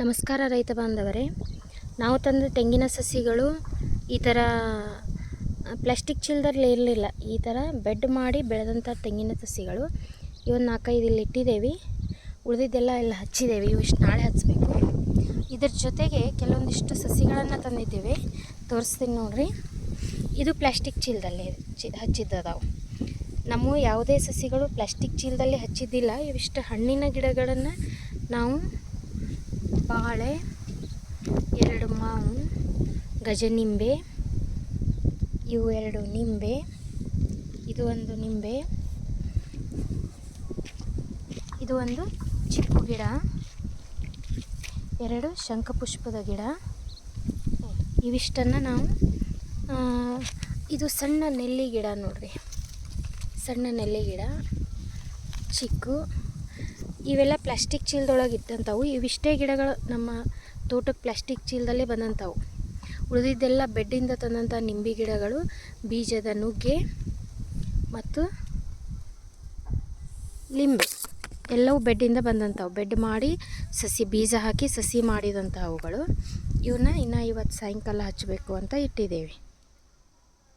ನಮಸ್ಕಾರ ರೈತ ಬಾಂಧವರೇ, ನಾವು ತಂದ ತೆಂಗಿನ ಸಸಿಗಳು ಈ ಥರ ಪ್ಲಾಸ್ಟಿಕ್ ಚೀಲದಲ್ಲಿ ಇರಲಿಲ್ಲ. ಈ ಥರ ಬೆಡ್ ಮಾಡಿ ಬೆಳೆದಂಥ ತೆಂಗಿನ ಸಸಿಗಳು ಇವತ್ತು 4-5 ಇಲ್ಲಿ ಇಟ್ಟಿದ್ದೇವೆ. ಉಳಿದಿದ್ದೆಲ್ಲ ಎಲ್ಲ ಹಚ್ಚಿದ್ದೇವೆ. ಇವಿಷ್ಟು ನಾಳೆ ಹಚ್ಚಬೇಕು. ಇದ್ರ ಜೊತೆಗೆ ಕೆಲವೊಂದಿಷ್ಟು ಸಸಿಗಳನ್ನು ತಂದಿದ್ದೇವೆ, ತೋರಿಸ್ತೀನಿ ನೋಡ್ರಿ. ಇದು ಪ್ಲಾಸ್ಟಿಕ್ ಚೀಲದಲ್ಲಿ ಹಚ್ಚಿದ್ದದಾವು. ನಮ್ಮ ಯಾವುದೇ ಸಸಿಗಳು ಪ್ಲಾಸ್ಟಿಕ್ ಚೀಲದಲ್ಲಿ ಹಚ್ಚಿದ್ದಿಲ್ಲ. ಇವಿಷ್ಟು ಹಣ್ಣಿನ ಗಿಡಗಳನ್ನು ನಾವು ಬಾಳೆ, 2 ಮಾವು, ಗಜನಿಂಬೆ, ಇವು 2 ನಿಂಬೆ, ಇದು ಒಂದು ನಿಂಬೆ, ಇದು ಒಂದು ಚಿಕ್ಕು ಗಿಡ, 2 ಶಂಖಪುಷ್ಪದ ಗಿಡ. ಇವಿಷ್ಟನ್ನು ನಾವು ಇದು ಸಣ್ಣ ನೆಲ್ಲಿ ಗಿಡ ನೋಡ್ರಿ, ಸಣ್ಣ ನೆಲ್ಲಿ ಗಿಡ ಚಿಕ್ಕು. ಇವೆಲ್ಲ ಪ್ಲಾಸ್ಟಿಕ್ ಚೀಲದೊಳಗೆ ಇಟ್ಟಂಥವು. ಇವಿಷ್ಟೇ ಗಿಡಗಳು ನಮ್ಮ ತೋಟಕ್ಕೆ ಪ್ಲಾಸ್ಟಿಕ್ ಚೀಲದಲ್ಲೇ ಬಂದಂಥವು. ಉಳಿದಿದ್ದೆಲ್ಲ ಬೆಡ್ಡಿಂದ ತಂದಂಥ ನಿಂಬೆ ಗಿಡಗಳು, ಬೀಜದ ನುಗ್ಗೆ ಮತ್ತು ಲಿಂಬೆ ಎಲ್ಲವೂ ಬೆಡ್ಡಿಂದ ಬಂದಂಥವು. ಬೆಡ್ ಮಾಡಿ ಸಸಿ ಬೀಜ ಹಾಕಿ ಸಸಿ ಮಾಡಿದಂಥವುಗಳು. ಇವನ್ನ ಇನ್ನು ಇವತ್ತು ಸಾಯಂಕಾಲ ಹಚ್ಚಬೇಕು ಅಂತ ಇಟ್ಟಿದ್ದೇವೆ.